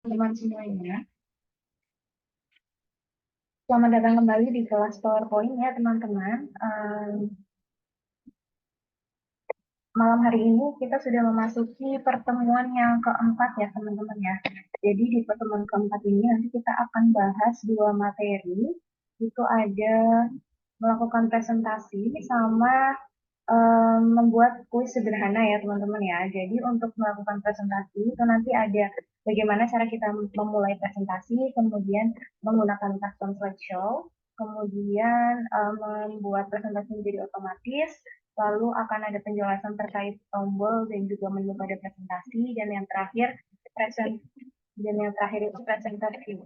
Teman semuanya, selamat datang kembali di kelas PowerPoint ya teman-teman. Malam hari ini kita sudah memasuki pertemuan yang keempat ya teman-teman ya. Jadi di pertemuan keempat ini nanti kita akan bahas dua materi, itu ada melakukan presentasi sama membuat kuis sederhana ya teman-teman ya. Jadi untuk melakukan presentasi itu nanti ada bagaimana cara kita memulai presentasi, kemudian menggunakan custom slideshow, kemudian membuat presentasi menjadi otomatis, lalu akan ada penjelasan terkait tombol dan juga menu pada presentasi, dan yang terakhir present itu presentasi.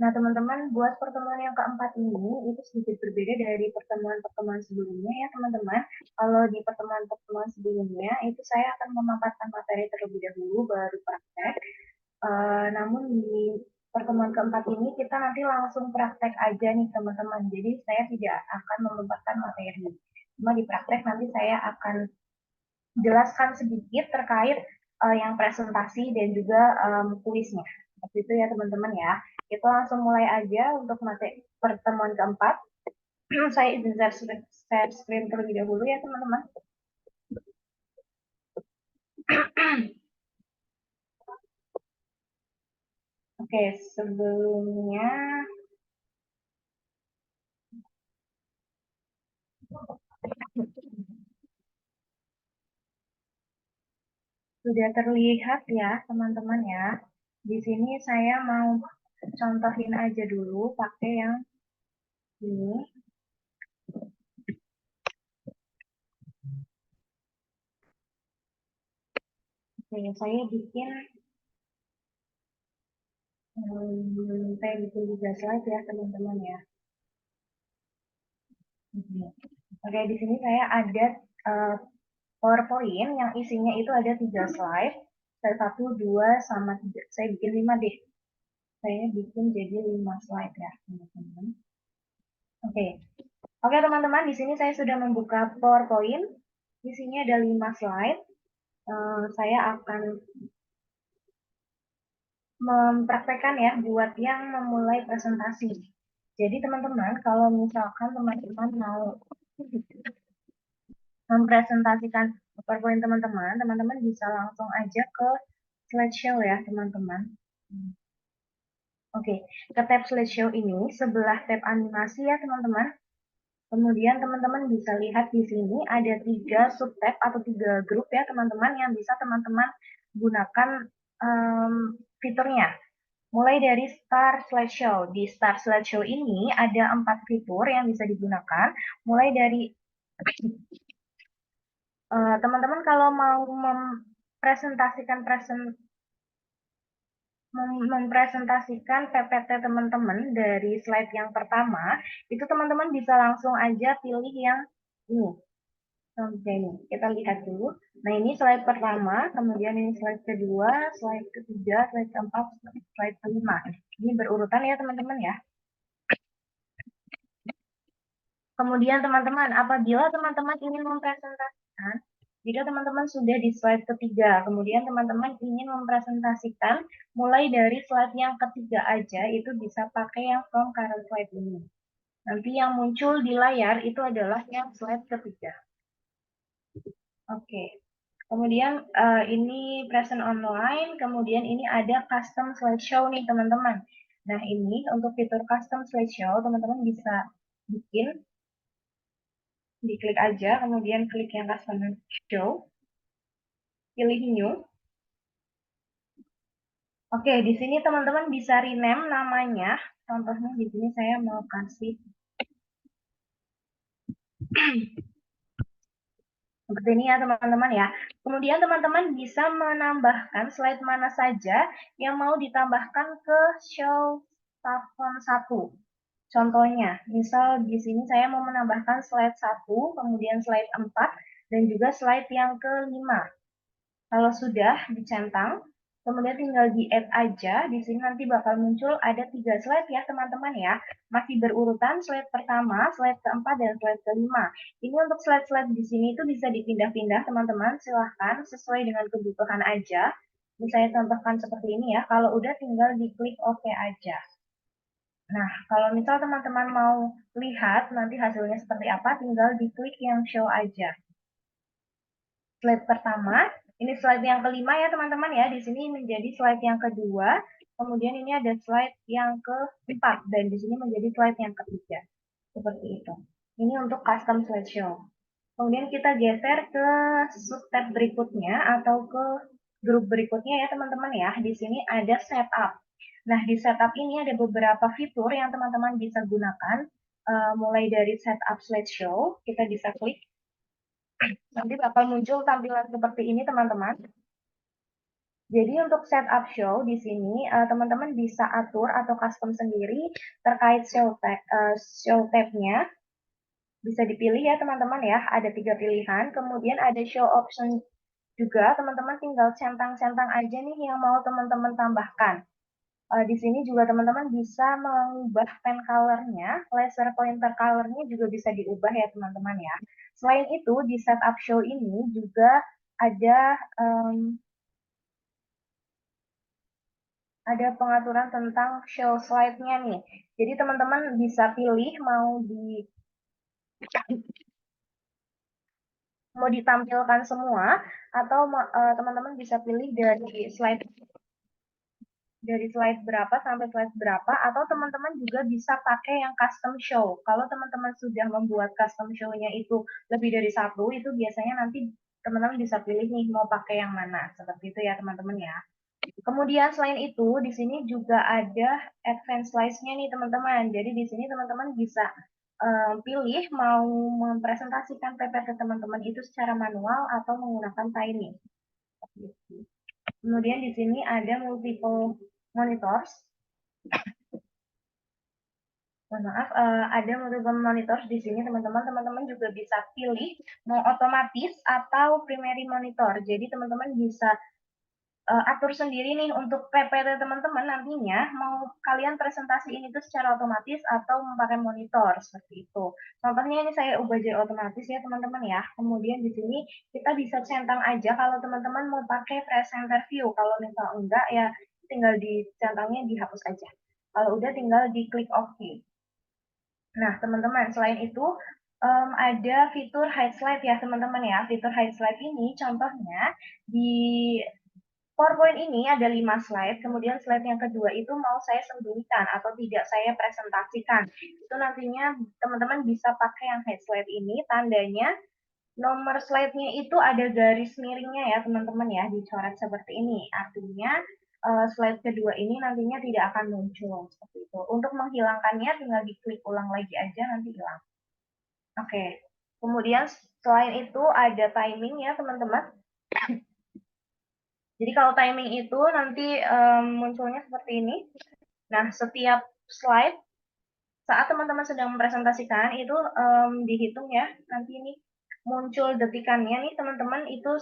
Nah, teman-teman, buat pertemuan yang keempat ini, itu sedikit berbeda dari pertemuan-pertemuan sebelumnya ya, teman-teman. Kalau di pertemuan-pertemuan sebelumnya, itu saya akan memaparkan materi terlebih dahulu, baru praktek. Namun di pertemuan keempat ini, kita nanti langsung praktek aja nih, teman-teman. Jadi, saya tidak akan memaparkan materi. Cuma di praktek nanti saya akan jelaskan sedikit terkait yang presentasi dan juga kuisnya. Seperti itu ya teman-teman ya. Kita langsung mulai aja untuk materi pertemuan keempat. Saya izin share screen terlebih dahulu ya teman-teman. Oke, sebelumnya sudah terlihat ya teman-teman ya. Di sini saya mau contohin aja dulu pakai yang ini. Oke, saya bikin juga slide ya teman-teman ya. Oke, di sini saya ada uh, PowerPoint yang isinya itu ada 3 slide. Slide 1, 2, sama 3. Saya bikin 5 deh. Saya bikin jadi 5 slide ya, teman-teman. Oke. Oke, teman-teman, di sini saya sudah membuka PowerPoint. Di sini ada 5 slide. Saya akan mempraktekkan ya buat yang memulai presentasi. Jadi teman-teman, kalau misalkan teman-teman mau mempresentasikan PowerPoint teman-teman, teman-teman bisa langsung aja ke slideshow ya teman-teman. Oke, ke tab slideshow ini sebelah tab animasi ya teman-teman. Kemudian teman-teman bisa lihat di sini ada 3 subtab atau 3 grup ya teman-teman yang bisa teman-teman gunakan fiturnya. Mulai dari Start Slideshow. Di Start Slideshow ini ada 4 fitur yang bisa digunakan. Mulai dari teman-teman kalau mau mempresentasikan PPT teman-teman dari slide yang pertama, itu teman-teman bisa langsung aja pilih yang ini. Oke, ini kita lihat dulu. Nah, ini slide pertama, kemudian ini slide kedua, slide ketiga, slide keempat, slide kelima. Ini berurutan ya teman-teman ya. Kemudian teman-teman, apabila teman-teman ingin mempresentasikan, jika teman-teman sudah di slide ketiga, kemudian teman-teman ingin mempresentasikan mulai dari slide yang ketiga aja, itu bisa pakai yang from current slide ini. Nanti yang muncul di layar itu adalah yang slide ketiga. Oke. Kemudian ini present online, kemudian ini ada custom slideshow nih teman-teman. Nah ini untuk fitur custom slideshow, teman-teman bisa bikin, diklik aja, kemudian klik yang custom show, pilih new. Oke, di sini teman-teman bisa rename namanya. Contohnya di sini saya mau kasih seperti ini ya teman-teman ya. Kemudian teman-teman bisa menambahkan slide mana saja yang mau ditambahkan ke show platform 1. Contohnya, misal di sini saya mau menambahkan slide 1, kemudian slide 4, dan juga slide yang kelima. Kalau sudah dicentang, kemudian tinggal di-add aja. Di sini nanti bakal muncul ada 3 slide ya teman-teman ya. Masih berurutan slide pertama, slide keempat, dan slide kelima. Ini untuk slide-slide di sini itu bisa dipindah-pindah teman-teman. Silahkan sesuai dengan kebutuhan aja. Saya contohkan seperti ini ya, kalau udah tinggal diklik OK aja. Nah, kalau misal teman-teman mau lihat nanti hasilnya seperti apa, tinggal diklik yang show aja. Slide pertama, ini slide yang kelima ya teman-teman ya, di sini menjadi slide yang kedua, kemudian ini ada slide yang keempat, dan di sini menjadi slide yang ketiga. Seperti itu. Ini untuk custom slideshow. Kemudian kita geser ke subtab berikutnya atau ke grup berikutnya ya teman-teman ya. Di sini ada setup. Nah, di setup ini ada beberapa fitur yang teman-teman bisa gunakan. Mulai dari setup slideshow, kita bisa klik. Nanti bakal muncul tampilan seperti ini teman-teman. Jadi untuk setup show di sini teman-teman bisa atur atau custom sendiri terkait show tab-nya. Bisa dipilih ya teman-teman ya, ada 3 pilihan. Kemudian ada show option juga, teman-teman tinggal centang-centang aja nih yang mau teman-teman tambahkan. Di sini juga teman-teman bisa mengubah pen color-nya, laser pointer color-nya juga bisa diubah ya teman-teman ya. Selain itu di setup show ini juga ada ada pengaturan tentang show slide-nya nih. Jadi teman-teman bisa pilih mau ditampilkan semua atau teman-teman bisa pilih dari slide berapa sampai slide berapa, atau teman-teman juga bisa pakai yang custom show. Kalau teman-teman sudah membuat custom show-nya itu lebih dari satu, itu biasanya nanti teman-teman bisa pilih nih mau pakai yang mana. Seperti itu ya teman-teman ya. Kemudian selain itu, di sini juga ada advanced slides-nya nih teman-teman. Jadi di sini teman-teman bisa pilih mau mempresentasikan PPT teman-teman itu secara manual atau menggunakan timing. Kemudian di sini ada multiple monitors. Mohon maaf, ada multiple monitors di sini teman-teman. Teman-teman juga bisa pilih mau otomatis atau primary monitor. Jadi teman-teman bisa atur sendiri nih untuk PPT teman-teman nantinya mau kalian presentasi ini tuh secara otomatis atau memakai monitor seperti itu. Contohnya ini saya ubah jadi otomatis ya teman-teman ya. Kemudian di sini kita bisa centang aja kalau teman-teman mau pakai presenter view. Kalau misal enggak ya tinggal dicentangnya dihapus aja. Kalau udah tinggal diklik OK. Nah teman-teman selain itu ada fitur hide slide ya teman-teman ya. Fitur hide slide ini contohnya di PowerPoint ini ada 5 slide, kemudian slide yang kedua itu mau saya sembunyikan atau tidak saya presentasikan. Itu nantinya teman-teman bisa pakai yang hide slide ini, tandanya nomor slide-nya itu ada garis miringnya ya teman-teman ya, dicoret seperti ini. Artinya slide kedua ini nantinya tidak akan muncul seperti itu. Untuk menghilangkannya tinggal diklik ulang lagi aja nanti hilang. Oke. Kemudian selain itu ada timing ya teman-teman. Jadi kalau timing itu nanti munculnya seperti ini. Nah, setiap slide saat teman-teman sedang mempresentasikan itu dihitung ya. Nanti ini muncul detikannya nih teman-teman itu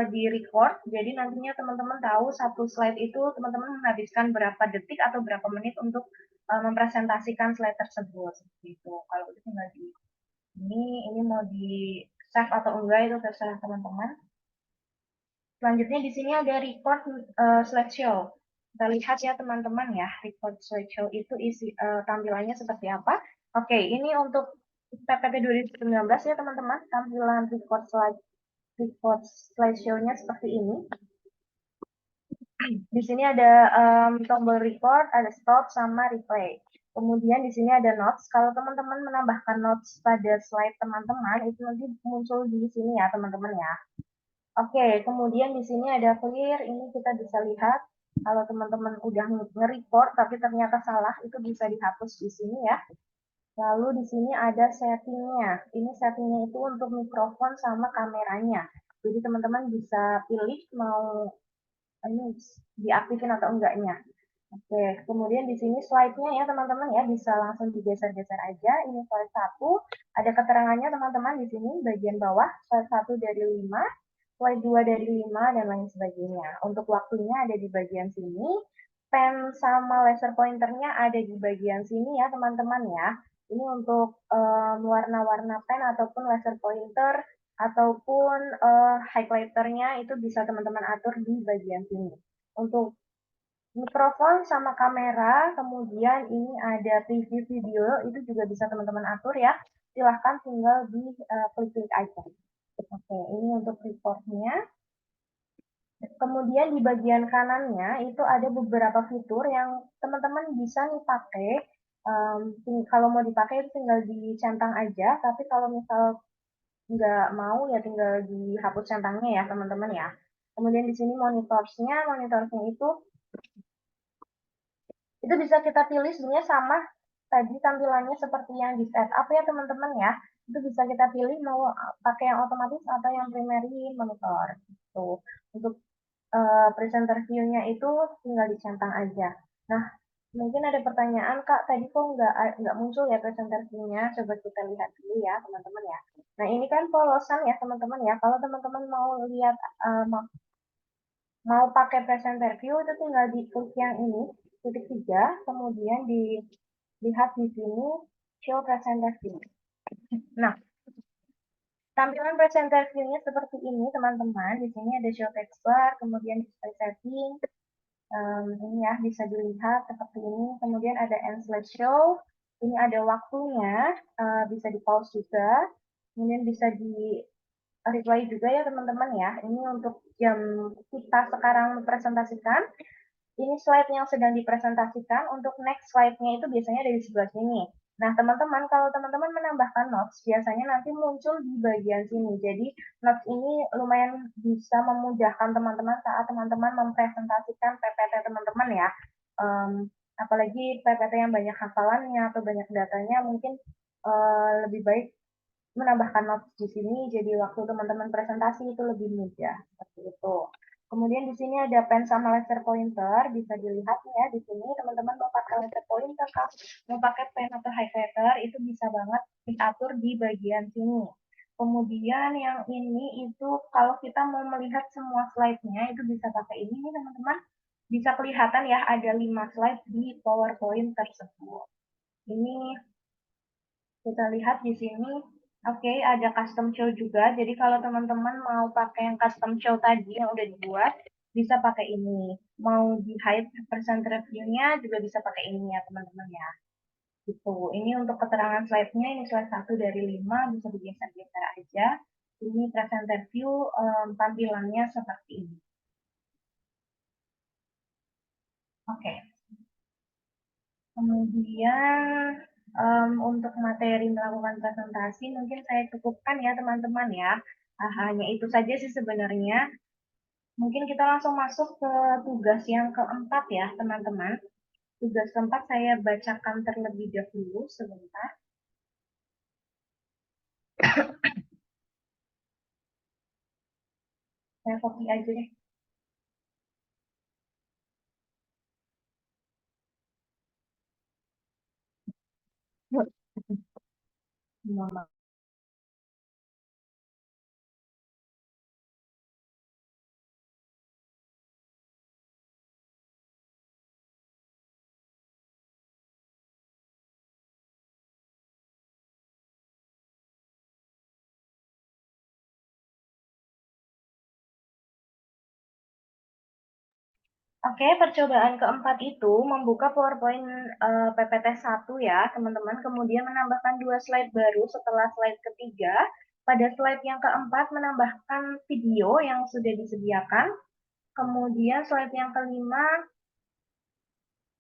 di record. Jadi nantinya teman-teman tahu satu slide itu teman-teman menghabiskan berapa detik atau berapa menit untuk mempresentasikan slide tersebut. Seperti itu. Kalau itu tinggal di ini mau di save atau enggak itu terserah teman-teman. Selanjutnya di sini ada record slideshow. Kita lihat ya teman-teman ya, record slideshow itu tampilannya seperti apa. Oke, ini untuk PPT 2019 ya teman-teman, tampilan record slideshow-nya seperti ini. Di sini ada tombol record, ada stop sama replay. Kemudian di sini ada notes. Kalau teman-teman menambahkan notes pada slide teman-teman, itu nanti muncul di sini ya teman-teman ya. Oke, kemudian di sini ada clear. Ini kita bisa lihat kalau teman-teman udah nge-record tapi ternyata salah, itu bisa dihapus di sini ya. Lalu di sini ada settingnya. Ini settingnya itu untuk mikrofon sama kameranya. Jadi teman-teman bisa pilih mau ini diaktifin atau enggaknya. Oke, kemudian di sini slide-nya ya teman-teman ya, bisa langsung digeser-geser aja. Ini slide 1, ada keterangannya teman-teman di sini bagian bawah, slide 1 dari 5, slide 2 dari 5, dan lain sebagainya. Untuk waktunya ada di bagian sini, pen sama laser pointernya ada di bagian sini ya teman-teman ya. Ini untuk warna-warna pen ataupun laser pointer ataupun highlighternya itu bisa teman-teman atur di bagian sini. Untuk mikrofon sama kamera, kemudian ini ada preview video, itu juga bisa teman-teman atur ya. Silahkan tinggal di klik-klik aja. Oke, ini untuk reportnya. Kemudian di bagian kanannya itu ada beberapa fitur yang teman-teman bisa nih pakai. Kalau mau dipakai itu tinggal dicentang aja, tapi kalau misal nggak mau ya tinggal dihapus centangnya ya teman-teman ya. Kemudian di sini monitorsnya itu bisa kita pilih sebenarnya sama tadi tampilannya seperti yang di setup ya teman-teman ya. Itu bisa kita pilih mau pakai yang otomatis atau yang primary monitor. Gitu. Untuk presenter view-nya itu tinggal dicentang aja. Nah, mungkin ada pertanyaan, Kak, tadi kok nggak muncul ya presenter view-nya? Coba kita lihat dulu ya, teman-teman ya. Nah, ini kan polosan ya, teman-teman ya. Kalau teman-teman mau lihat, mau pakai presenter view, itu tinggal di klik yang ini, titik 3, kemudian dilihat di sini, show presenter view. Nah, tampilan presenter view-nya seperti ini, teman-teman. Di sini ada show text bar, kemudian display setting, ini ya bisa dilihat seperti ini. Kemudian ada end slideshow. Ini ada waktunya, bisa di pause juga. Kemudian bisa di reply juga ya teman-teman ya. Ini untuk jam kita sekarang mempresentasikan. Ini slide yang sedang dipresentasikan. Untuk next slide-nya itu biasanya dari sebelah sini. Nah, teman-teman, kalau teman-teman menambahkan notes, biasanya nanti muncul di bagian sini. Jadi, notes ini lumayan bisa memudahkan teman-teman saat teman-teman mempresentasikan PPT teman-teman ya. Apalagi PPT yang banyak hafalannya atau banyak datanya, mungkin lebih baik menambahkan notes di sini, jadi waktu teman-teman presentasi itu lebih mudah, seperti itu. Kemudian di sini ada pen sama laser pointer, bisa dilihat ya di sini teman-teman mau pakai laser pointer, Kak, mau pakai pen atau highlighter, itu bisa banget diatur di bagian sini. Kemudian yang ini itu kalau kita mau melihat semua slide-nya itu bisa pakai ini nih teman-teman. Bisa kelihatan ya ada 5 slide di PowerPoint tersebut. Ini kita lihat di sini, oke, ada custom show juga. Jadi kalau teman-teman mau pakai yang custom show tadi yang udah dibuat, bisa pakai ini. Mau di hide percent review-nya juga bisa pakai ini ya teman-teman ya. Gitu. Ini untuk keterangan slide-nya, ini slide 1 dari 5, bisa digeser-geser aja. Ini presenter view tampilannya seperti ini. Oke. Kemudian untuk materi melakukan presentasi mungkin saya cukupkan ya teman-teman ya. Hanya itu saja sih sebenarnya. Mungkin kita langsung masuk ke tugas yang keempat ya teman-teman. Tugas keempat saya bacakan terlebih dahulu sebentar. Saya copy aja deh. Mohon maaf. Oke, percobaan keempat itu membuka PowerPoint PPT 1 ya, teman-teman. Kemudian menambahkan 2 slide baru setelah slide ketiga. Pada slide yang keempat menambahkan video yang sudah disediakan. Kemudian slide yang kelima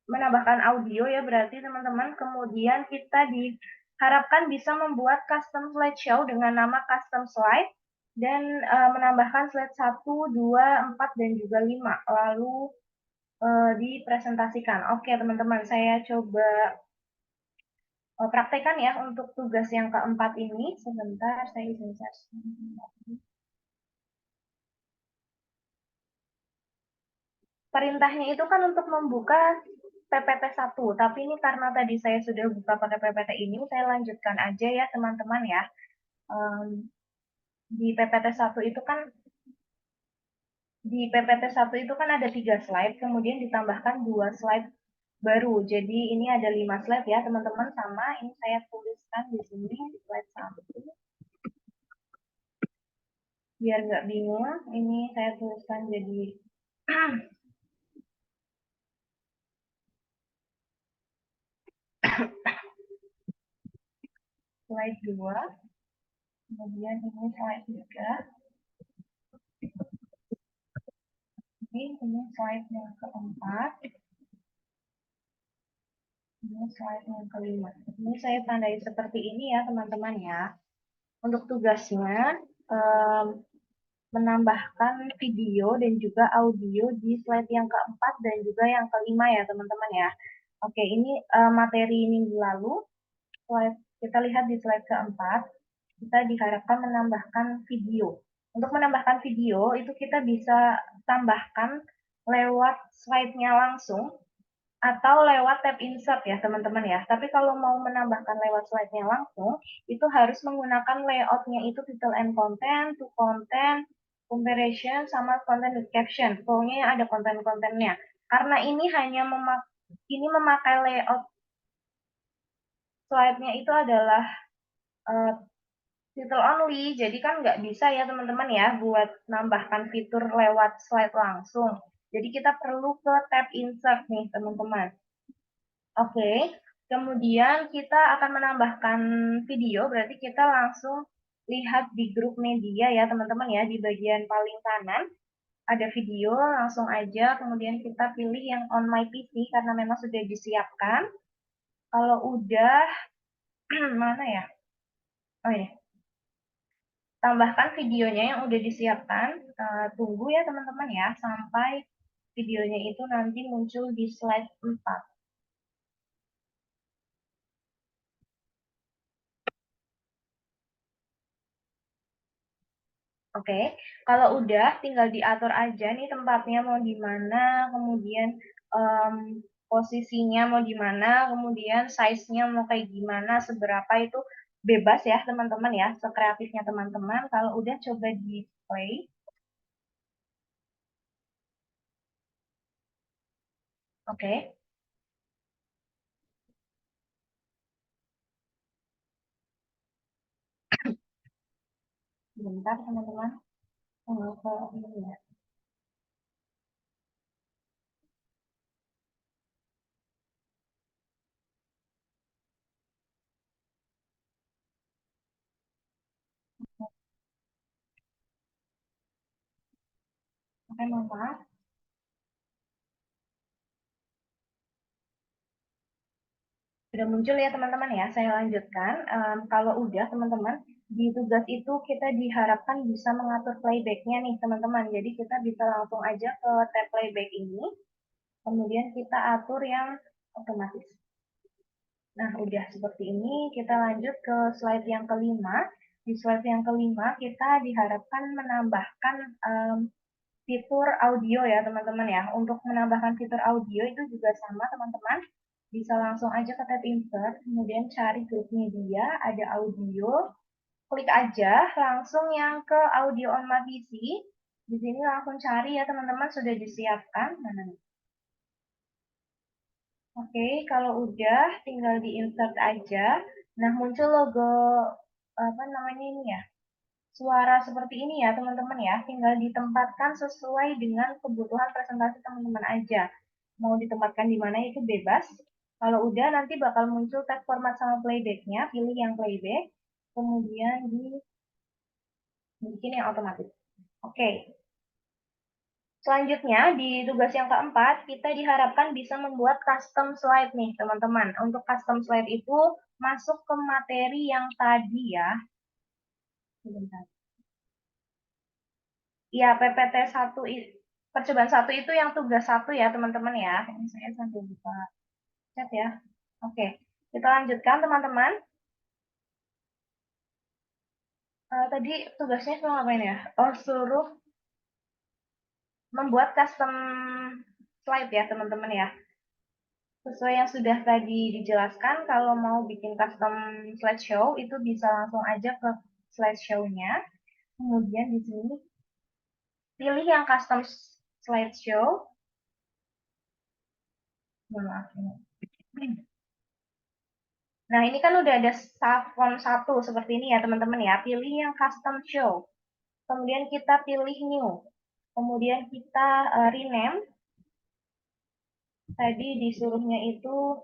menambahkan audio ya berarti teman-teman. Kemudian kita diharapkan bisa membuat custom slideshow dengan nama custom slide dan menambahkan slide 1, 2, 4 dan juga 5. Lalu dipresentasikan. Oke, teman-teman, saya coba praktekkan ya untuk tugas yang keempat ini. Sebentar, saya izin share. Perintahnya itu kan untuk membuka PPT 1, tapi ini karena tadi saya sudah buka pakai PPT ini, saya lanjutkan aja ya teman-teman ya. Di PPT 1 itu kan di PPT 1 itu kan ada 3 slide, kemudian ditambahkan 2 slide baru. Jadi ini ada 5 slide ya teman-teman, sama ini saya tuliskan di sini slide 1. Biar nggak bingung, ini saya tuliskan jadi slide 2, kemudian ini slide 3, ini slide yang keempat, ini slide yang kelima. Ini saya tandai seperti ini ya teman-teman ya. Untuk tugasnya, menambahkan video dan juga audio di slide yang keempat dan juga yang kelima ya teman-teman ya. Oke, ini materi minggu lalu. Kita lihat di slide keempat, kita diharapkan menambahkan video. Untuk menambahkan video, itu kita bisa tambahkan lewat slide-nya langsung atau lewat tab insert ya teman-teman ya. Tapi kalau mau menambahkan lewat slide-nya langsung, itu harus menggunakan layout-nya itu title and content, to content, comparison, sama content with caption. Pokoknya ada konten-kontennya. Karena ini hanya memakai layout slide-nya itu adalah uh, title only, jadi kan nggak bisa ya teman-teman ya buat nambahkan fitur lewat slide langsung. Jadi kita perlu ke tab insert nih teman-teman. Oke, kemudian kita akan menambahkan video, berarti kita langsung lihat di grup media ya teman-teman ya, di bagian paling kanan ada video, langsung aja kemudian kita pilih yang on my PC karena memang sudah disiapkan. Kalau udah, mana ya? Oh ya, tambahkan videonya yang udah disiapkan. Tunggu ya teman-teman ya, sampai videonya itu nanti muncul di slide 4. Oke, kalau udah tinggal diatur aja nih tempatnya mau di mana, kemudian um, posisinya mau di mana, kemudian size-nya mau kayak gimana, seberapa itu bebas ya teman-teman ya, sekreatifnya teman-teman. Kalau udah coba di play. Oke, bentar teman-teman. Ke ini ya. Oke, mohon maaf. Sudah muncul ya teman-teman ya, saya lanjutkan. Kalau udah teman-teman, di tugas itu kita diharapkan bisa mengatur playback-nya nih teman-teman. Jadi kita bisa langsung aja ke tab playback ini, kemudian kita atur yang otomatis. Nah, udah seperti ini, kita lanjut ke slide yang kelima. Di slide yang kelima, kita diharapkan menambahkan fitur audio ya teman-teman ya. Untuk menambahkan fitur audio itu juga sama teman-teman. Bisa langsung aja ke tab insert, kemudian cari grup media, ada audio, klik aja langsung yang ke audio on my PC. Di sini langsung cari ya teman-teman, sudah disiapkan. Mana nih? Oke, kalau udah tinggal di insert aja. Nah, muncul logo apa namanya ini ya? Suara seperti ini ya teman-teman ya, tinggal ditempatkan sesuai dengan kebutuhan presentasi teman-teman aja. Mau ditempatkan di mana itu bebas. Kalau udah nanti bakal muncul tab format sama playback-nya, pilih yang playback, kemudian dibikin yang otomatis. Oke, selanjutnya di tugas yang keempat, kita diharapkan bisa membuat custom slide nih teman-teman. Untuk custom slide itu masuk ke materi yang tadi ya. Sebentar. Iya, PPT 1 percobaan 1 itu yang tugas 1 ya, teman-teman ya. Ini saya sambil buka chat ya. Oke, kita lanjutkan teman-teman. Tadi tugasnya suruh ngapain ya? Oh, suruh membuat custom slide ya, teman-teman ya. Sesuai yang sudah tadi dijelaskan, kalau mau bikin custom slideshow, itu bisa langsung aja ke slideshow-nya. Kemudian di sini pilih yang custom slideshow. Maaf ini. Nah, ini kan udah ada font 1 seperti ini ya, teman-teman ya. Pilih yang custom show. Kemudian kita pilih new. Kemudian kita rename. Tadi disuruhnya itu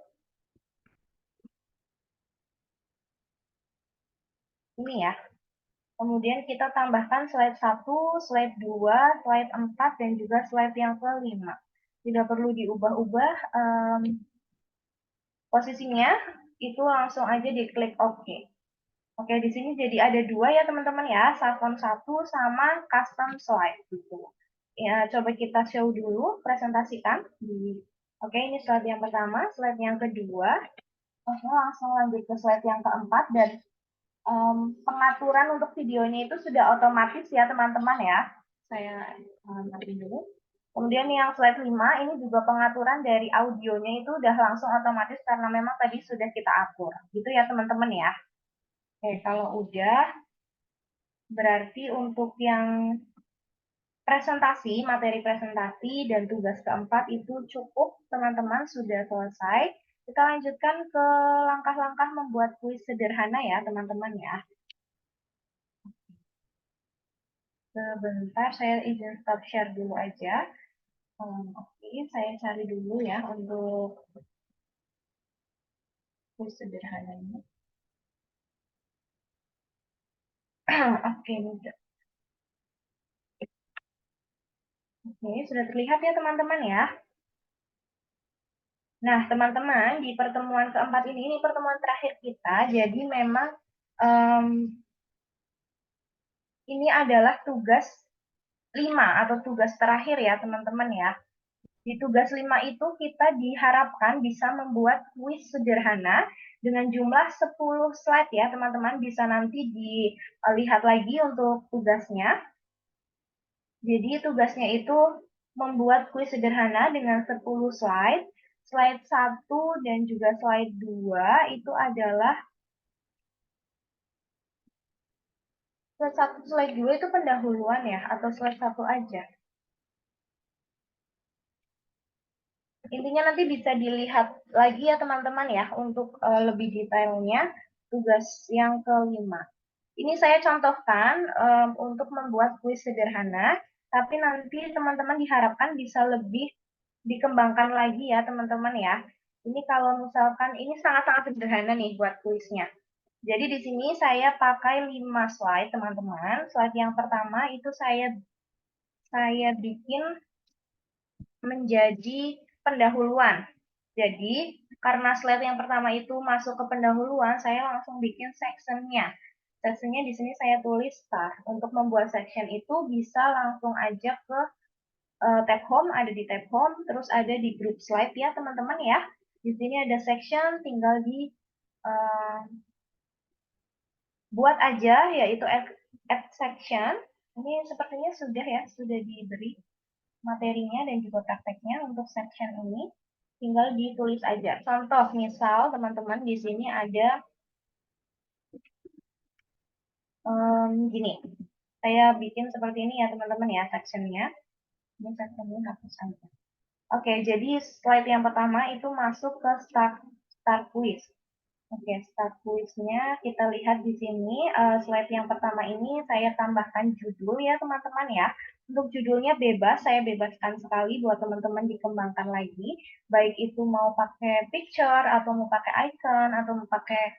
Ini ya. Kemudian kita tambahkan slide 1, slide 2, slide 4, dan juga slide yang kelima. Tidak perlu diubah-ubah posisinya, itu langsung aja diklik OK. Oke, di sini jadi ada dua ya teman-teman ya, Savon 1 sama custom slide gitu. Ya, coba kita show dulu, presentasikan. Oke, ini slide yang pertama, slide yang kedua. Oke, langsung lanjut ke slide yang keempat, dan pengaturan untuk videonya itu sudah otomatis ya teman-teman ya. Saya matiin dulu. Kemudian yang slide 5 ini juga pengaturan dari audionya itu udah langsung otomatis karena memang tadi sudah kita atur. Gitu ya teman-teman ya. Oke, kalau udah berarti untuk yang presentasi, materi presentasi dan tugas keempat itu cukup teman-teman sudah selesai. Kita lanjutkan ke langkah-langkah membuat kuis sederhana ya teman-teman ya. Sebentar, saya izin stop share dulu aja. Oke, saya cari dulu ya untuk kuis sederhananya. Oke, oke, sudah terlihat ya teman-teman ya. Nah, teman-teman, di pertemuan keempat ini pertemuan terakhir kita, jadi memang um, ini adalah tugas 5 atau tugas terakhir ya teman-teman ya. Di tugas 5 itu kita diharapkan bisa membuat kuis sederhana dengan jumlah 10 slide ya teman-teman. Bisa nanti dilihat lagi untuk tugasnya. Jadi tugasnya itu membuat kuis sederhana dengan 10 slide. Slide 1 dan juga slide 2 itu adalah slide 1, slide 2 itu pendahuluan ya, atau slide 1 aja. Intinya nanti bisa dilihat lagi ya teman-teman ya untuk lebih detailnya tugas yang kelima. Ini saya contohkan untuk membuat kuis sederhana, tapi nanti teman-teman diharapkan bisa lebih dikembangkan lagi ya teman-teman ya. Ini kalau misalkan ini sangat-sangat sederhana nih buat kuisnya. Jadi di sini saya pakai 5 slide teman-teman. Slide yang pertama itu saya bikin menjadi pendahuluan. Jadi, karena slide yang pertama itu masuk ke pendahuluan, saya langsung bikin sectionnya. Sectionnya di sini saya tulis start. Untuk membuat section itu bisa langsung aja ke tab home, ada di tab home, terus ada di group slide ya teman-teman ya. Di sini ada section, tinggal di uh, buat aja, yaitu add section. Ini sepertinya sudah ya, sudah diberi materinya dan juga prakteknya untuk section ini. Tinggal ditulis aja. Contoh, misal teman-teman di sini ada gini. Saya bikin seperti ini ya teman-teman ya sectionnya. Ini sectionnya hapus aja. Oke, jadi slide yang pertama itu masuk ke start quiz. Oke, start quiz-nya kita lihat di sini. Slide yang pertama ini saya tambahkan judul ya teman-teman ya. Untuk judulnya bebas, saya bebaskan sekali buat teman-teman dikembangkan lagi. Baik itu mau pakai picture, atau mau pakai icon, atau mau pakai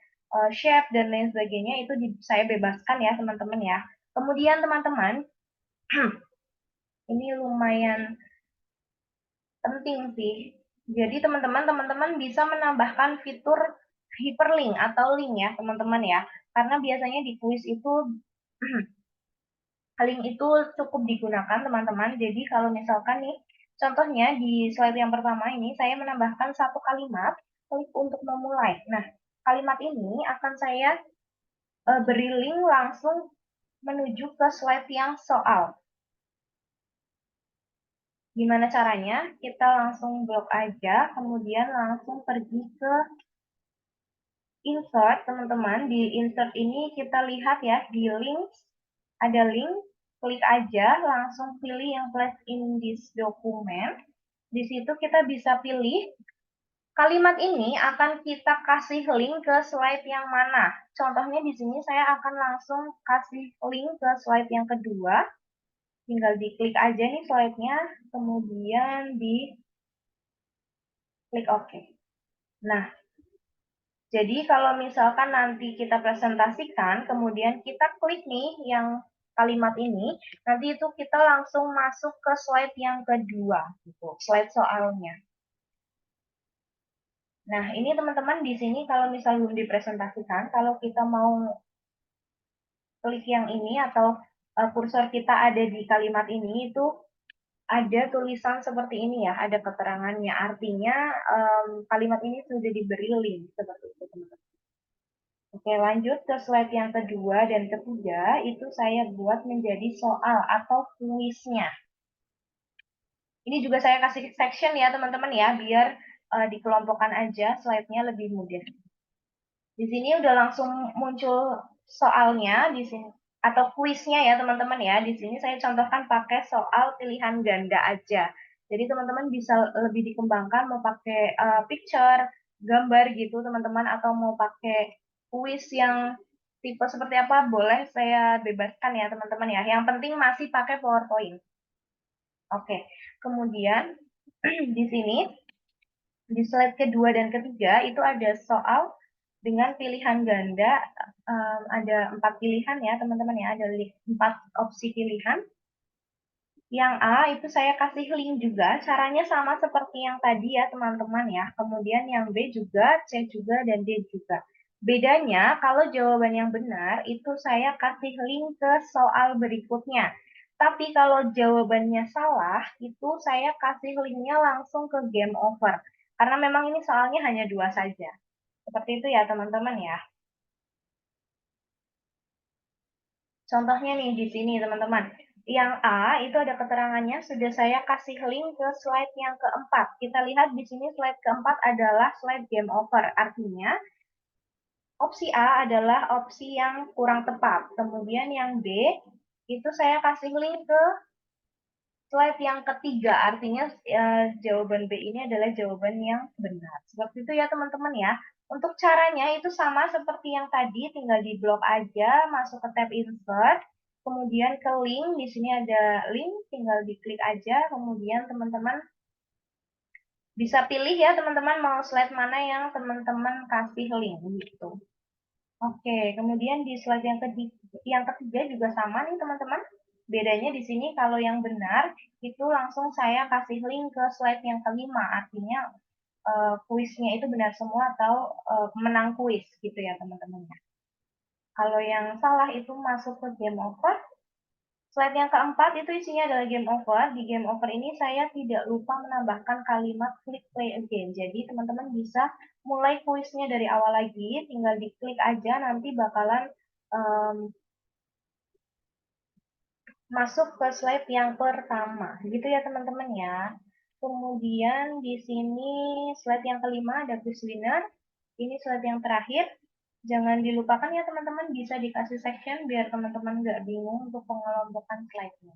shape, dan lain sebagainya, itu saya bebaskan ya teman-teman ya. Kemudian teman-teman, ini lumayan penting sih. Jadi teman-teman bisa menambahkan fitur hyperlink atau link ya teman-teman ya. Karena biasanya di kuis itu link itu cukup digunakan teman-teman. Jadi kalau misalkan nih, contohnya di slide yang pertama ini saya menambahkan satu kalimat klik untuk memulai. Nah, kalimat ini akan saya beri link langsung menuju ke slide yang soal. Gimana caranya? Kita langsung blok aja, kemudian langsung pergi ke insert, teman-teman. Di insert ini kita lihat ya, di links, ada link, klik aja, langsung pilih yang place in this document. Di situ kita bisa pilih, kalimat ini akan kita kasih link ke slide yang mana. Contohnya di sini saya akan langsung kasih link ke slide yang kedua. Tinggal diklik aja nih slide-nya, kemudian di klik OK. Nah, Jadi kalau misalkan nanti kita presentasikan, kemudian kita klik nih yang kalimat ini, nanti itu kita langsung masuk ke slide yang kedua, gitu, slide soalnya. Nah, ini teman-teman di sini kalau misal belum dipresentasikan, kalau kita mau klik yang ini atau kursor kita ada di kalimat ini, itu ada tulisan seperti ini ya, ada keterangannya. Artinya kalimat ini sudah diberi link seperti itu, teman-teman. Oke, lanjut ke slide yang kedua dan ketiga, itu saya buat menjadi soal atau kuisnya. Ini juga saya kasih section ya, teman-teman ya, biar dikelompokkan aja slide-nya lebih mudah. Di sini udah langsung muncul soalnya di sini atau kuisnya ya, teman-teman ya. Di sini saya contohkan pakai soal pilihan ganda aja. Jadi teman-teman bisa lebih dikembangkan mau pakai picture, gambar gitu teman-teman, atau mau pakai kuis yang tipe seperti apa, boleh saya bebaskan ya teman-teman ya. Yang penting masih pakai PowerPoint. Oke, kemudian di sini di slide kedua dan ketiga itu ada soal dengan pilihan ganda, ada 4 pilihan ya teman-teman ya, ada 4 opsi pilihan. Yang A itu saya kasih link juga, caranya sama seperti yang tadi ya teman-teman ya. Kemudian yang B juga, C juga, dan D juga. Bedanya kalau jawaban yang benar itu saya kasih link ke soal berikutnya. Tapi kalau jawabannya salah itu saya kasih linknya langsung ke game over. Karena memang ini soalnya hanya 2 saja. Seperti itu ya teman-teman ya. Contohnya nih di sini teman-teman. Yang A itu ada keterangannya, sudah saya kasih link ke slide yang keempat. Kita lihat di sini slide keempat adalah slide game over. Artinya opsi A adalah opsi yang kurang tepat. Kemudian yang B itu saya kasih link ke slide yang ketiga. Artinya jawaban B ini adalah jawaban yang benar. Seperti itu ya teman-teman ya. Untuk caranya itu sama seperti yang tadi, tinggal di blok aja, masuk ke tab insert, kemudian ke link, di sini ada link, tinggal diklik aja, kemudian teman-teman bisa pilih ya teman-teman mau slide mana yang teman-teman kasih link gitu. Oke, kemudian di slide yang ketiga juga sama nih teman-teman. Bedanya di sini kalau yang benar itu langsung saya kasih link ke slide yang kelima, artinya kuisnya itu benar semua atau menang kuis gitu ya teman-teman. Kalau yang salah itu masuk ke game over. Slide yang keempat itu isinya adalah game over. Di game over ini saya tidak lupa menambahkan kalimat klik play again. Jadi teman-teman bisa mulai kuisnya dari awal lagi, tinggal diklik aja nanti bakalan um, masuk ke slide yang pertama. Gitu ya teman-teman ya. Kemudian di sini slide yang kelima ada quiz winner. Ini slide yang terakhir. Jangan dilupakan ya teman-teman, bisa dikasih section biar teman-teman nggak bingung untuk pengelompokan slide-nya.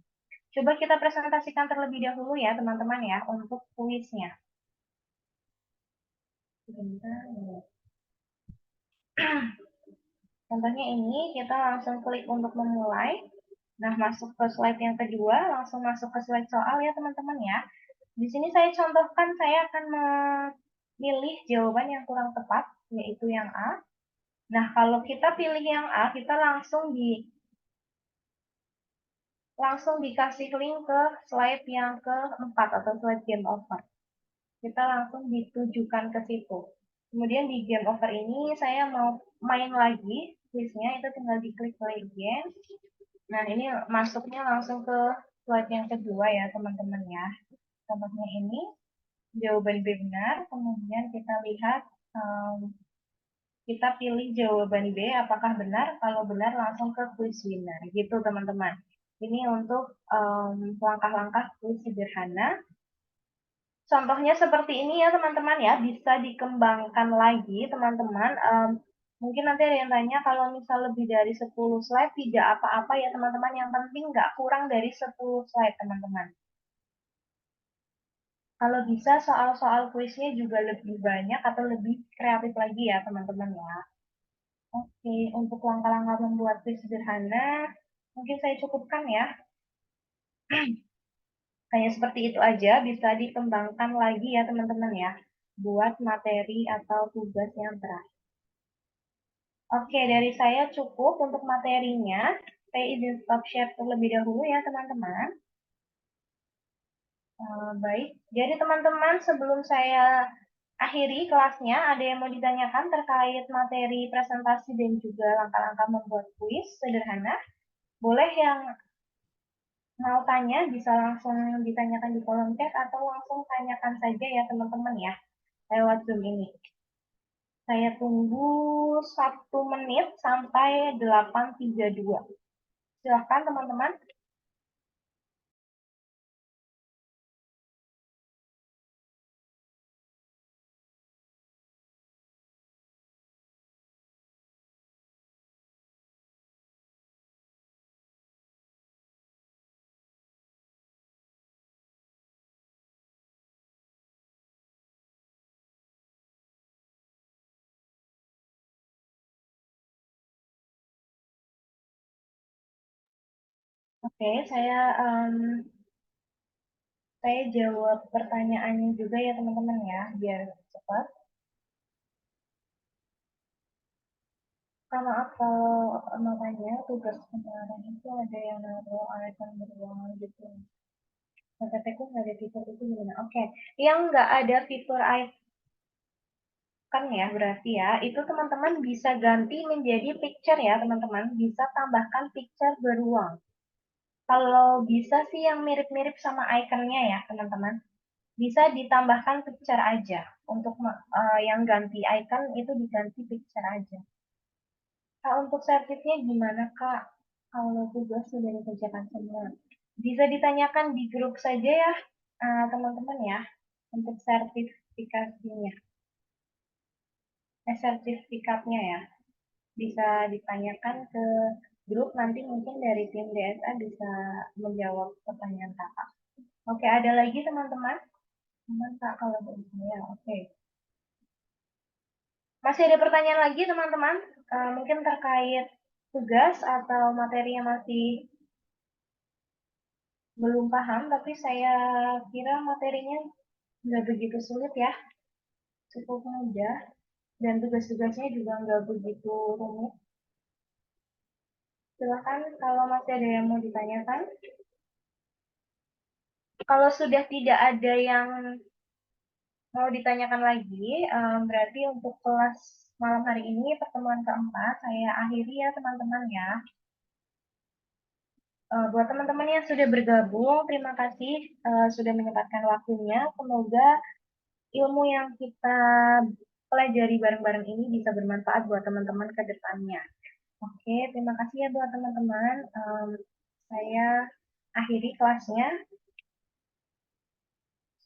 Coba kita presentasikan terlebih dahulu ya teman-teman ya untuk kuisnya. Contohnya ini kita langsung klik untuk memulai. Nah, masuk ke slide yang kedua, langsung masuk ke slide soal ya teman-teman ya. Di sini saya contohkan, saya akan memilih jawaban yang kurang tepat, yaitu yang A. Nah, kalau kita pilih yang A, kita langsung dikasih link ke slide yang keempat atau slide game over. Kita langsung ditujukan ke situ. Kemudian di game over ini saya mau main lagi quiznya, itu tinggal diklik play again. Nah, ini masuknya langsung ke slide yang kedua ya teman-teman ya. Contohnya ini jawaban B benar, kemudian kita lihat kita pilih jawaban B apakah benar. Kalau benar langsung ke quiz winner gitu teman-teman. Ini untuk langkah-langkah quiz sederhana. Contohnya seperti ini ya teman-teman ya, bisa dikembangkan lagi teman-teman. Mungkin nanti ada yang tanya kalau misal lebih dari 10 slide tidak apa-apa ya teman-teman, yang penting nggak kurang dari 10 slide teman-teman. Kalau bisa soal-soal kuisnya juga lebih banyak atau lebih kreatif lagi ya teman-teman ya. Oke, untuk langkah-langkah membuat kuis sederhana, mungkin saya cukupkan ya. Hanya seperti itu aja, bisa dikembangkan lagi ya teman-teman ya, buat materi atau tugas yang terakhir. Oke, dari saya cukup untuk materinya. Saya izin stop share terlebih dahulu ya teman-teman. Baik, jadi teman-teman sebelum saya akhiri kelasnya, ada yang mau ditanyakan terkait materi presentasi dan juga langkah-langkah membuat kuis sederhana? Boleh yang mau tanya bisa langsung ditanyakan di kolom chat atau langsung tanyakan saja ya teman-teman ya lewat Zoom ini. Saya tunggu 1 menit sampai 8.32. Silahkan teman-teman. Oke, saya jawab pertanyaannya juga ya teman-teman ya, biar cepat. Maaf kalau makanya tugas kemarin itu ada yang naruh icon beruang gitu. PPT ku nggak ada fitur itu gimana? Oke, yang nggak ada fitur icon ya berarti ya, itu teman-teman bisa ganti menjadi picture ya teman-teman. Bisa tambahkan picture beruang. Kalau bisa sih yang mirip-mirip sama ikonnya ya teman-teman. Bisa ditambahkan picture aja. Untuk yang ganti icon itu diganti picture aja. Kak, untuk servisnya gimana, Kak? Kalau tugas sudah dikerjakan semua. Bisa ditanyakan di grup saja ya, teman-teman ya, untuk sertifikasinya, sertifikatnya ya. Bisa ditanyakan ke grup, nanti mungkin dari tim DSA bisa menjawab pertanyaan Kakak. Oke, ada lagi teman-teman? Teman Kak, kalau dari saya, oke. Masih ada pertanyaan lagi teman-teman? Mungkin terkait tugas atau materi yang masih belum paham, tapi saya kira materinya nggak begitu sulit ya, cukup mudah, dan tugas-tugasnya juga nggak begitu rumit. Silakan kalau masih ada yang mau ditanyakan. Kalau sudah tidak ada yang mau ditanyakan lagi, berarti untuk kelas malam hari ini, pertemuan keempat, saya akhiri ya teman-teman ya. Buat teman-teman yang sudah bergabung, terima kasih sudah menyempatkan waktunya. Semoga ilmu yang kita pelajari bareng-bareng ini bisa bermanfaat buat teman-teman ke depannya. Oke, terima kasih ya buat teman-teman. Saya akhiri kelasnya.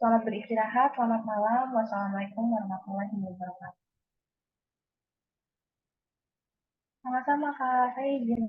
Selamat beristirahat, selamat malam. Wassalamualaikum warahmatullahi wabarakatuh. Sama-sama Kak, saya izin